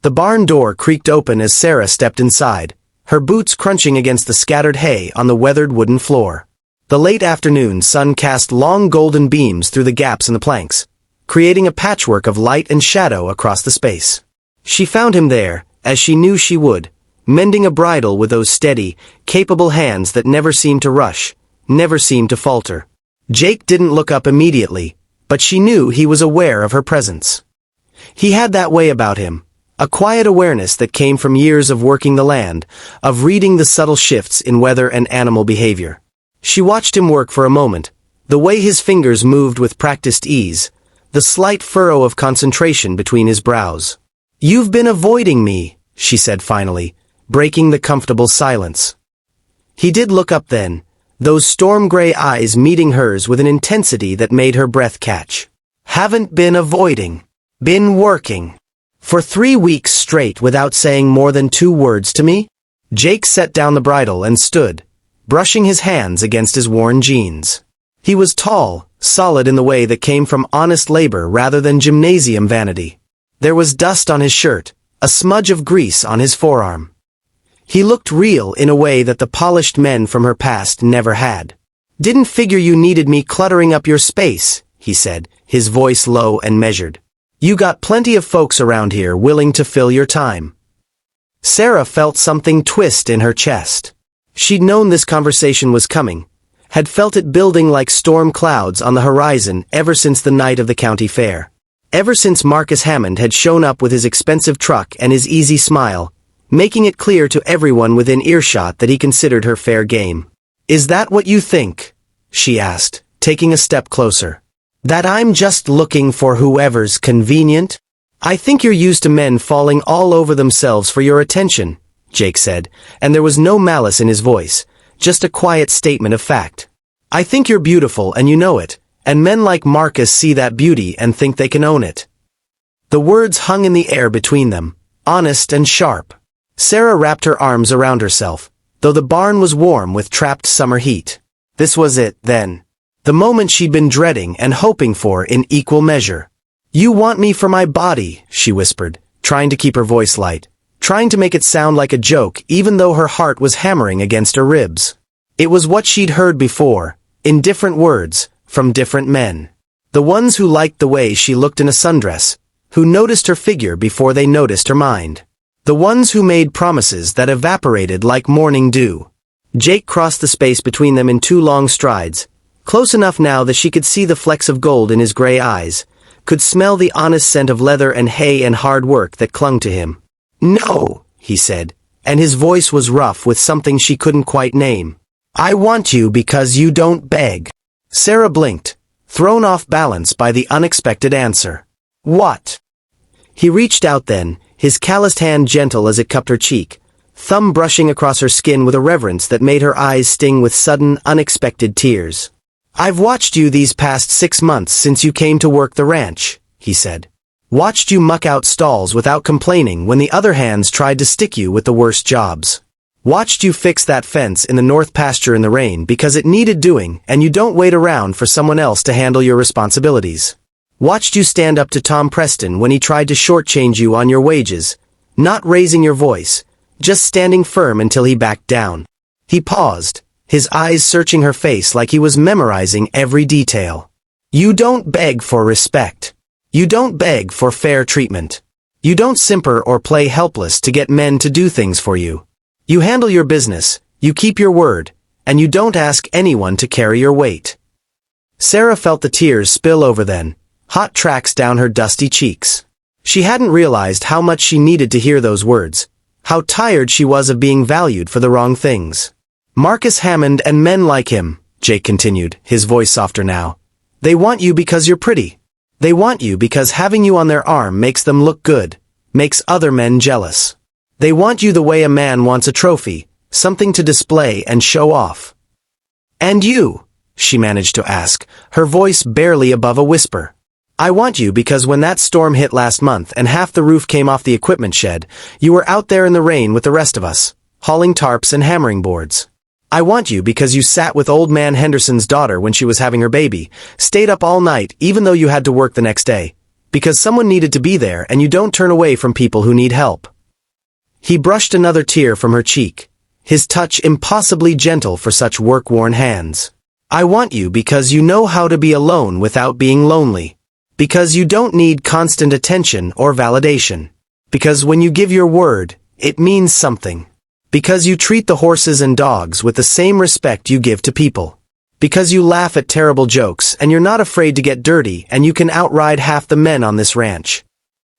The barn door creaked open as Sarah stepped inside, her boots crunching against the scattered hay on the weathered wooden floor. The late afternoon sun cast long golden beams through the gaps in the planks, creating a patchwork of light and shadow across the space. She found him there, as she knew she would, mending a bridle with those steady, capable hands that never seemed to rush, never seemed to falter. Jake didn't look up immediately, but she knew he was aware of her presence. He had that way about him, a quiet awareness that came from years of working the land, of reading the subtle shifts in weather and animal behavior. She watched him work for a moment, the way his fingers moved with practiced ease, the slight furrow of concentration between his brows. "You've been avoiding me," she said finally, breaking the comfortable silence. He did look up then, those storm-gray eyes meeting hers with an intensity that made her breath catch. "Haven't been avoiding. Been working. For 3 weeks straight without saying more than 2 words to me?" Jake set down the bridle and stood, brushing his hands against his worn jeans. He was tall, solid in the way that came from honest labor rather than gymnasium vanity. There was dust on his shirt, a smudge of grease on his forearm. He looked real in a way that the polished men from her past never had. "Didn't figure you needed me cluttering up your space," he said, his voice low and measured. "You got plenty of folks around here willing to fill your time." Sarah felt something twist in her chest. She'd known this conversation was coming, had felt it building like storm clouds on the horizon ever since the night of the county fair. Ever since Marcus Hammond had shown up with his expensive truck and his easy smile, making it clear to everyone within earshot that he considered her fair game. "Is that what you think?" she asked, taking a step closer. "That I'm just looking for whoever's convenient? I think you're used to men falling all over themselves for your attention," Jake said, and there was no malice in his voice, just a quiet statement of fact. "I think you're beautiful and you know it, and men like Marcus see that beauty and think they can own it." The words hung in the air between them, honest and sharp. Sarah wrapped her arms around herself, though the barn was warm with trapped summer heat. This was it, then. The moment she'd been dreading and hoping for in equal measure. "You want me for my body," she whispered, trying to keep her voice light, trying to make it sound like a joke even though her heart was hammering against her ribs. It was what she'd heard before, in different words, from different men. The ones who liked the way she looked in a sundress, who noticed her figure before they noticed her mind. The ones who made promises that evaporated like morning dew. Jake crossed the space between them in 2 long strides, close enough now that she could see the flecks of gold in his gray eyes, could smell the honest scent of leather and hay and hard work that clung to him. "No," he said, and his voice was rough with something she couldn't quite name. "I want you because you don't beg." Sarah blinked, thrown off balance by the unexpected answer. "What?" He reached out then, his calloused hand gentle as it cupped her cheek, thumb brushing across her skin with a reverence that made her eyes sting with sudden, unexpected tears. "I've watched you these past 6 months since you came to work the ranch," he said. "Watched you muck out stalls without complaining when the other hands tried to stick you with the worst jobs. Watched you fix that fence in the north pasture in the rain because it needed doing and you don't wait around for someone else to handle your responsibilities. Watched you stand up to Tom Preston when he tried to shortchange you on your wages, not raising your voice, just standing firm until he backed down." He paused, his eyes searching her face like he was memorizing every detail. "You don't beg for respect. You don't beg for fair treatment. You don't simper or play helpless to get men to do things for you. You handle your business, you keep your word, and you don't ask anyone to carry your weight." Sarah felt the tears spill over then, hot tracks down her dusty cheeks. She hadn't realized how much she needed to hear those words, how tired she was of being valued for the wrong things. "Marcus Hammond and men like him," Jake continued, his voice softer now. "They want you because you're pretty. They want you because having you on their arm makes them look good, makes other men jealous. They want you the way a man wants a trophy, something to display and show off." "And you?" she managed to ask, her voice barely above a whisper. "I want you because when that storm hit last month and half the roof came off the equipment shed, you were out there in the rain with the rest of us, hauling tarps and hammering boards. I want you because you sat with old man Henderson's daughter when she was having her baby, stayed up all night even though you had to work the next day. Because someone needed to be there and you don't turn away from people who need help. He brushed another tear from her cheek, his touch impossibly gentle for such work-worn hands. I want you because you know how to be alone without being lonely. Because you don't need constant attention or validation. Because when you give your word, it means something. Because you treat the horses and dogs with the same respect you give to people. Because you laugh at terrible jokes and you're not afraid to get dirty and you can outride half the men on this ranch.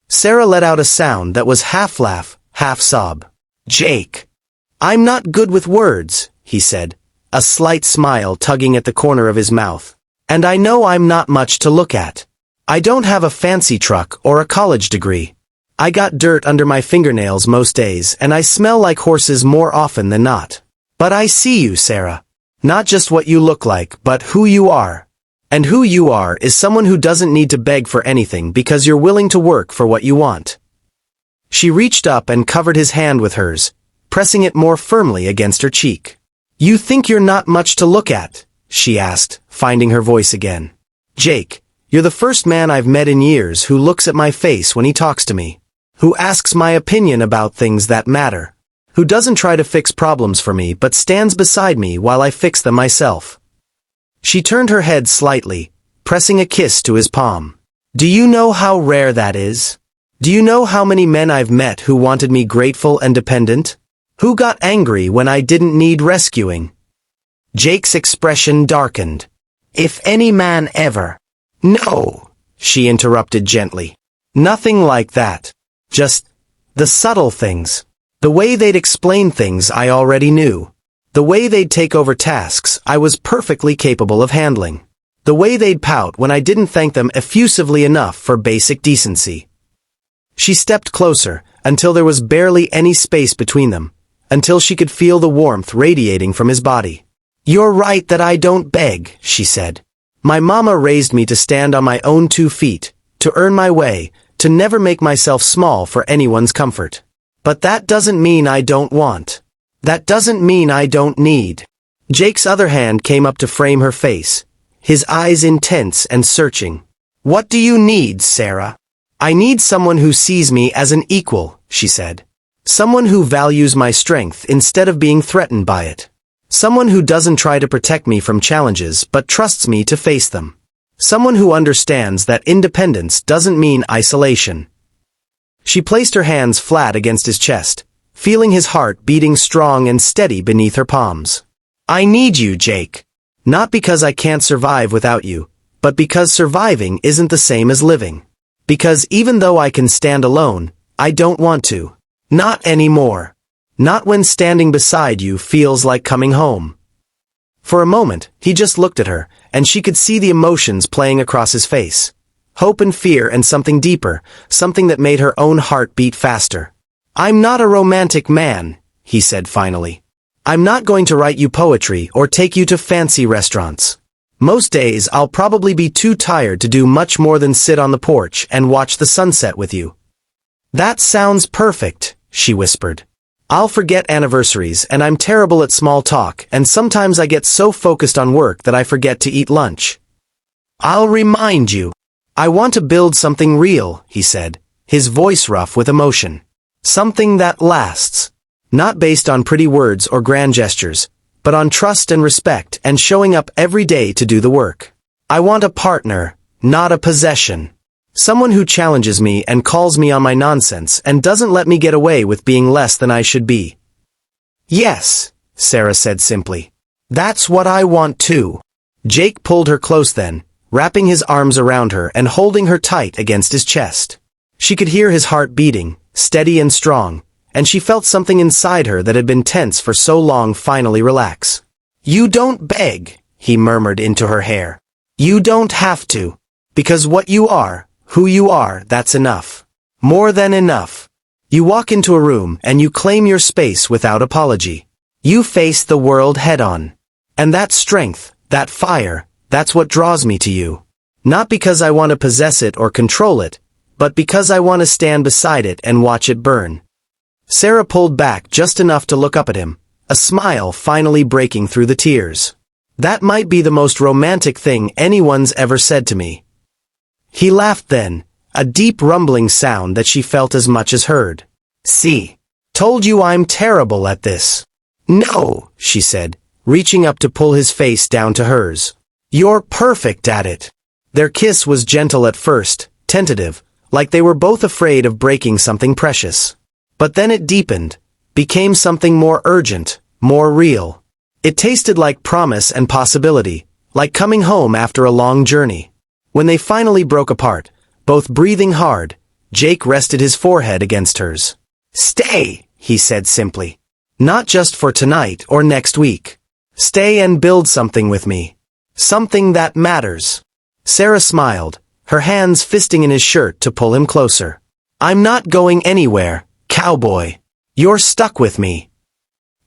Sarah let out a sound that was half laugh, half sob. Jake. I'm not good with words, he said, a slight smile tugging at the corner of his mouth. And I know I'm not much to look at. I don't have a fancy truck or a college degree. I got dirt under my fingernails most days and I smell like horses more often than not. But I see you, Sarah. Not just what you look like, but who you are. And who you are is someone who doesn't need to beg for anything because you're willing to work for what you want. She reached up and covered his hand with hers, pressing it more firmly against her cheek. You think you're not much to look at? She asked, finding her voice again. Jake, you're the first man I've met in years who looks at my face when he talks to me. Who asks my opinion about things that matter. Who doesn't try to fix problems for me but stands beside me while I fix them myself. She turned her head slightly, pressing a kiss to his palm. Do you know how rare that is? Do you know how many men I've met who wanted me grateful and dependent? Who got angry when I didn't need rescuing? Jake's expression darkened. If any man ever. No, she interrupted gently. Nothing like that. Just the subtle things. The way they'd explain things I already knew. The way they'd take over tasks I was perfectly capable of handling. The way they'd pout when I didn't thank them effusively enough for basic decency. She stepped closer, until there was barely any space between them, until she could feel the warmth radiating from his body. You're right that I don't beg, she said. My mama raised me to stand on my own 2 feet, to earn my way, to never make myself small for anyone's comfort. But that doesn't mean I don't want. That doesn't mean I don't need. Jake's other hand came up to frame her face, his eyes intense and searching. What do you need, Sarah? I need someone who sees me as an equal, she said. Someone who values my strength instead of being threatened by it. Someone who doesn't try to protect me from challenges but trusts me to face them. Someone who understands that independence doesn't mean isolation. She placed her hands flat against his chest, feeling his heart beating strong and steady beneath her palms. I need you, Jake. Not because I can't survive without you, but because surviving isn't the same as living. Because even though I can stand alone, I don't want to. Not anymore. Not when standing beside you feels like coming home. For a moment, he just looked at her, and she could see the emotions playing across his face. Hope and fear and something deeper, something that made her own heart beat faster. I'm not a romantic man, he said finally. I'm not going to write you poetry or take you to fancy restaurants. Most days I'll probably be too tired to do much more than sit on the porch and watch the sunset with you. That sounds perfect, she whispered. I'll forget anniversaries and I'm terrible at small talk and sometimes I get so focused on work that I forget to eat lunch. I'll remind you. I want to build something real, he said, his voice rough with emotion. Something that lasts. Not based on pretty words or grand gestures, but on trust and respect and showing up every day to do the work. I want a partner, not a possession. Someone who challenges me and calls me on my nonsense and doesn't let me get away with being less than I should be. Yes, Sarah said simply. That's what I want too. Jake pulled her close then, wrapping his arms around her and holding her tight against his chest. She could hear his heart beating, steady and strong, and she felt something inside her that had been tense for so long finally relax. You don't beg, he murmured into her hair. You don't have to. Because what you are, who you are, that's enough. More than enough. You walk into a room and you claim your space without apology. You face the world head-on. And that strength, that fire, that's what draws me to you. Not because I want to possess it or control it, but because I want to stand beside it and watch it burn. Sarah pulled back just enough to look up at him, a smile finally breaking through the tears. That might be the most romantic thing anyone's ever said to me. He laughed then, a deep rumbling sound that she felt as much as heard. "See. Told you I'm terrible at this." "No," she said, reaching up to pull his face down to hers. "You're perfect at it." Their kiss was gentle at first, tentative, like they were both afraid of breaking something precious. But then it deepened, became something more urgent, more real. It tasted like promise and possibility, like coming home after a long journey. When they finally broke apart, both breathing hard, Jake rested his forehead against hers. "Stay," he said simply. "Not just for tonight or next week. Stay and build something with me. Something that matters." Sarah smiled, her hands fisting in his shirt to pull him closer. "I'm not going anywhere, cowboy. You're stuck with me."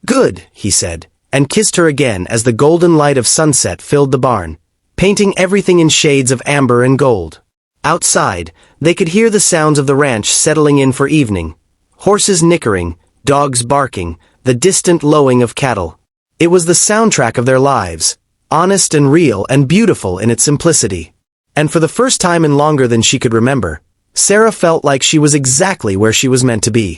"Good," he said, and kissed her again as the golden light of sunset filled the barn, painting everything in shades of amber and gold. Outside, they could hear the sounds of the ranch settling in for evening. Horses nickering, dogs barking, the distant lowing of cattle. It was the soundtrack of their lives, honest and real and beautiful in its simplicity. And for the first time in longer than she could remember, Sarah felt like she was exactly where she was meant to be.